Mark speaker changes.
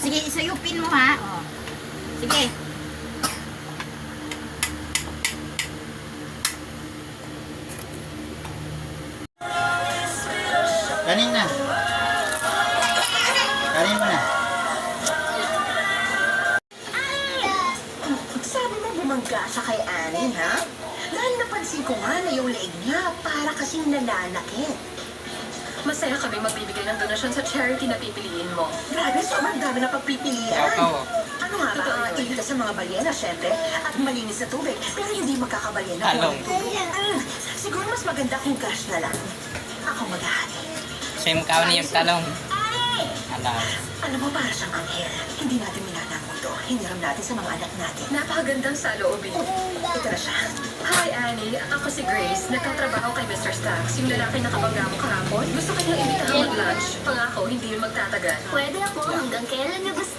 Speaker 1: Sige, isayupin mo ha. Oh. Sige. Kanin na. Kanin mo na.
Speaker 2: Sabi mo bumangga sa kay Annie, ha? Dahil napansin ko nga na yung leeg niya para kasing nananakit.
Speaker 3: Masaya kami magbibigay ng donasyon sa charity na pipiliin mo.
Speaker 2: Grabe, sobrang dami na pagpipilian. Ano nga ba? Iligtas sa mga balyena, syempre, at malinis na tubig, pero hindi magkakabalyena
Speaker 4: Talong.
Speaker 2: Siguro mas maganda kung cash na lang. Ako maghahati.
Speaker 4: Same kao niya yung talong. Alam.
Speaker 2: Alam mo, para siyang anghel. Hindi natin minana ang mundo. Hiniram natin sa mga anak natin.
Speaker 3: Napakagandang saloobin.
Speaker 2: Ito na siya.
Speaker 3: Hi, Annie. Ako si Grace. Nagtatrabaho kay Mr. Stacks. Yung lalaki na kabangga mo kahapon. Gusto kanyang imbitahan mag-lunch. Pangako, hindi yun magtatagal.
Speaker 5: Pwede ako hanggang kailan niyo gusto